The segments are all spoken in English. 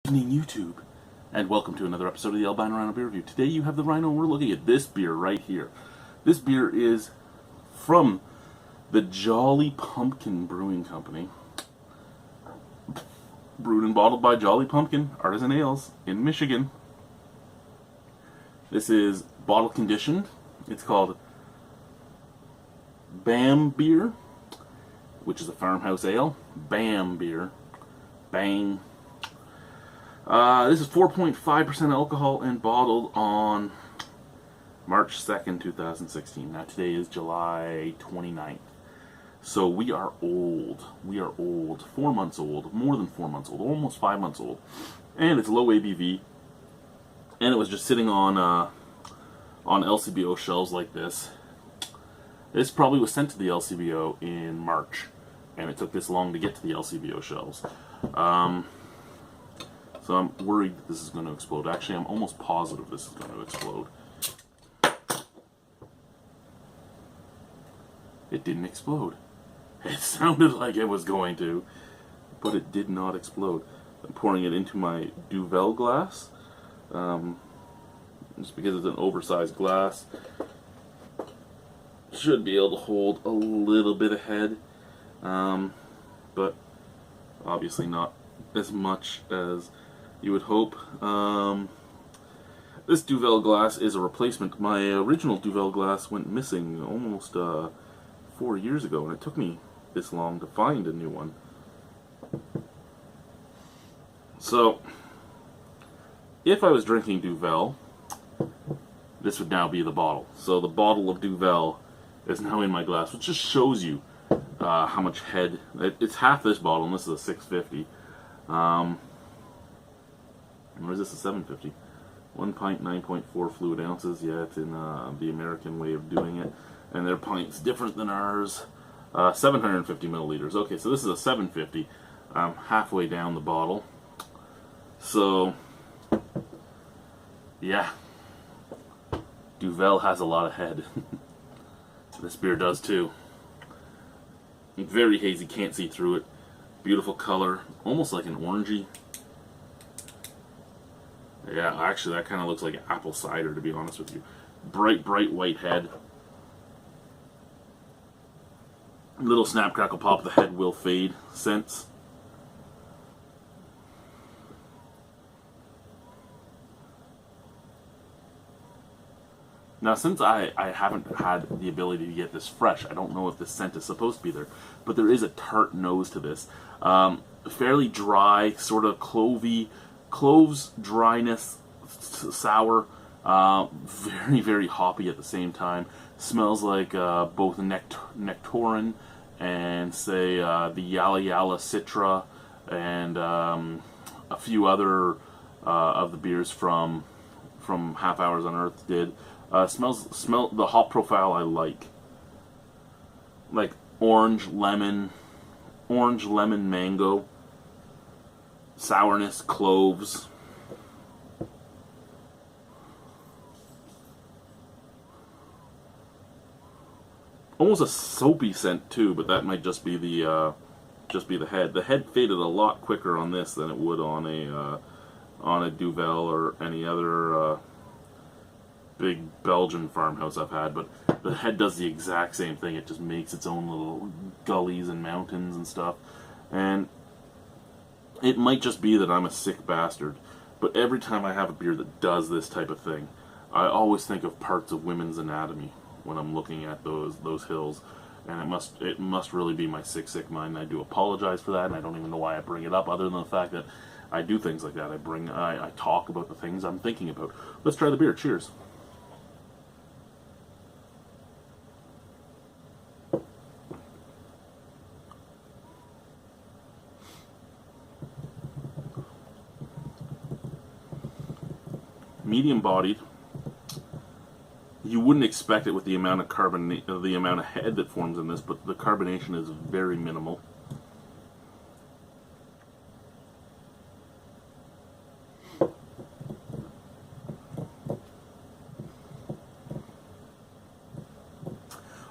evening, YouTube, and welcome to another episode of the Albino Rhino Beer Review. Today you have the Rhino, and we're looking at this beer right here. This beer is from the Jolly Pumpkin Brewing Company. Brewed and bottled by Jolly Pumpkin Artisan Ales in Michigan. This is bottle conditioned. It's called Bam Beer, which is a farmhouse ale. Bam Beer. Bang. This is 4.5% alcohol and bottled on March 2nd, 2016. Now today is July 29th. So we are old. We are old. 4 months old. More than 4 months old. Almost 5 months old. And it's low ABV. And it was just sitting on LCBO shelves like this. This probably was sent to the LCBO in March. And it took this long to get to the LCBO shelves. So I'm worried that this is going to explode. Actually, I'm almost positive this is going to explode. It didn't explode. It sounded like it was going to, but it did not explode. I'm pouring it into my Duvel glass. Just because it's an oversized glass. Should be able to hold a little bit of head. But obviously not as much as you would hope. This Duvel glass is a replacement. My original Duvel glass went missing almost 4 years ago, and it took me this long to find a new one. So, if I was drinking Duvel, this would now be the bottle. So the bottle of Duvel is now in my glass, which just shows you how much head. It's half this bottle, and this is a 650. Or is this a 750? 1 pint, 9.4 fluid ounces. Yeah, it's in the American way of doing it. And their pint's different than ours. 750 milliliters. Okay, so this is a 750. Halfway down the bottle. So, yeah. Duvel has a lot of head. This beer does too. Very hazy, can't see through it. Beautiful color, almost like an orangey. Yeah, actually that kind of looks like apple cider, to be honest with you. Bright white head. Little snap, crackle, pop, the head will fade scents. Now, since I haven't had the ability to get this fresh, I don't know if this scent is supposed to be there, but there is a tart nose to this. Fairly dry, sort of clovey, cloves, dryness, sour, very hoppy at the same time. Smells like both nectarine and, say, the Yala Yala Citra and a few other of the beers from Half Hours on Earth did. Smell the hop profile I like orange, lemon, mango, sourness, cloves. Almost a soapy scent too, but that might just be the head. The head faded a lot quicker on this than it would on a Duvel or any other big Belgian farmhouse I've had, but the head does the exact same thing. It just makes its own little gullies and mountains and stuff. And it might just be that I'm a sick bastard, but every time I have a beer that does this type of thing, I always think of parts of women's anatomy when I'm looking at those hills. And it must really be my sick mind. I do apologize for that, and I don't even know why I bring it up, other than the fact that I do things like that. I talk about the things I'm thinking about. Let's try the beer. Cheers. Medium bodied. You wouldn't expect it with the amount of the amount of head that forms in this, but the carbonation is very minimal.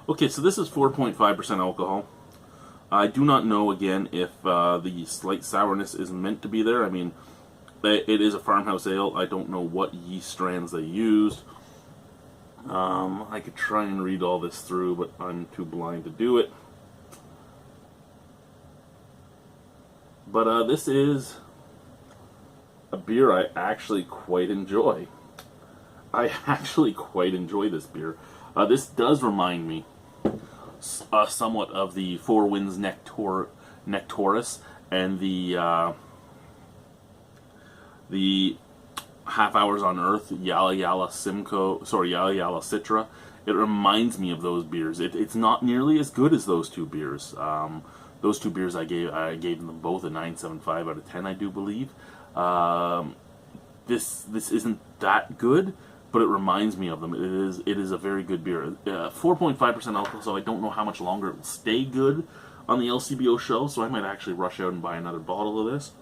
Okay, so this is 4.5% alcohol. I do not know, again, if the slight sourness is meant to be there. I mean, It is a farmhouse ale. I don't know what yeast strands they used. I could try and read all this through, but I'm too blind to do it. But this is a beer I actually quite enjoy. I actually quite enjoy this beer. This does remind me somewhat of the Four Winds Nectaurus and the Half Hours on Earth Yala Yala Citra. It reminds me of those beers. It's not nearly as good as those two beers. Those two beers I gave them both a 9.75 out of 10, I do believe. This isn't that good, but it reminds me of them. It is a very good beer. 4.5% alcohol, so I don't know how much longer it will stay good on the LCBO show, so I might actually rush out and buy another bottle of this.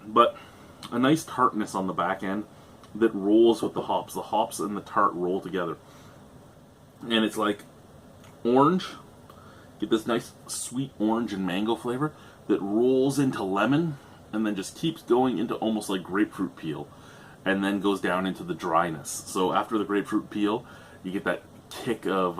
But a nice tartness on the back end that rolls with the hops. The hops and the tart roll together. And it's like orange. Get this nice sweet orange and mango flavor that rolls into lemon and then just keeps going into almost like grapefruit peel and then goes down into the dryness. So after the grapefruit peel, you get that kick of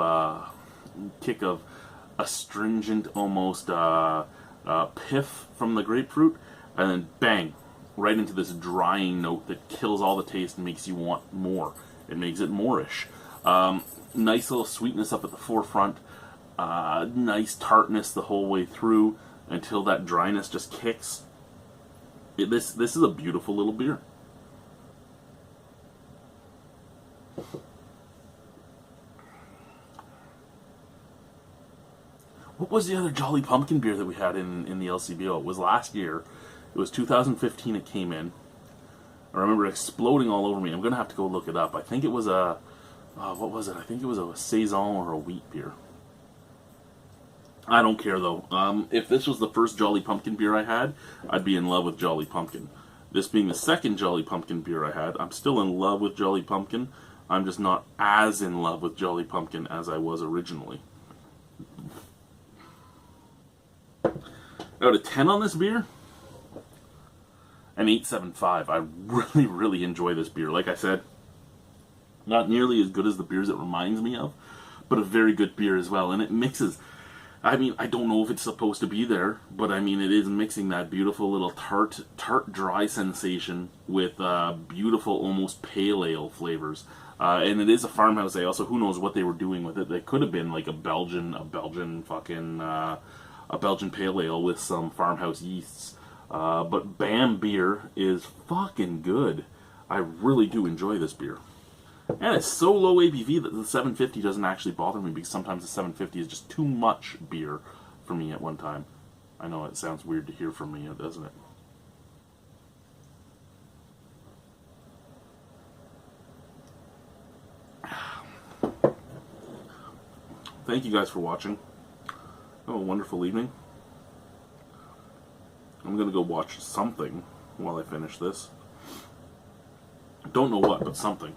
astringent almost piff from the grapefruit, and then bang, right into this drying note that kills all the taste and makes you want more. It makes it moreish. Nice little sweetness up at the forefront. Nice tartness the whole way through until that dryness just kicks. This is a beautiful little beer. What was the other Jolly Pumpkin beer that we had in the LCBO? It was last year. It was 2015 it came in. I remember it exploding all over me. I'm going to have to go look it up. I think it was a... what was it? I think it was a Saison or a wheat beer. I don't care though. If this was the first Jolly Pumpkin beer I had, I'd be in love with Jolly Pumpkin. This being the second Jolly Pumpkin beer I had, I'm still in love with Jolly Pumpkin. I'm just not as in love with Jolly Pumpkin as I was originally. Out of 10 on this beer, an 8.75. I really, really enjoy this beer. Like I said, not nearly as good as the beers it reminds me of, but a very good beer as well. And it mixes, I mean, I don't know if it's supposed to be there, but I mean, it is mixing that beautiful little tart dry sensation with beautiful, almost pale ale flavors. And it is a farmhouse ale, so who knows what they were doing with it. They could have been like a Belgian pale ale with some farmhouse yeasts. But Bam beer is fucking good. I really do enjoy this beer. And it's so low ABV that the 750 doesn't actually bother me, because sometimes the 750 is just too much beer for me at one time. I know it sounds weird to hear from me, doesn't it? Thank you guys for watching. Have a wonderful evening. I'm going to go watch something while I finish this. Don't know what, but something.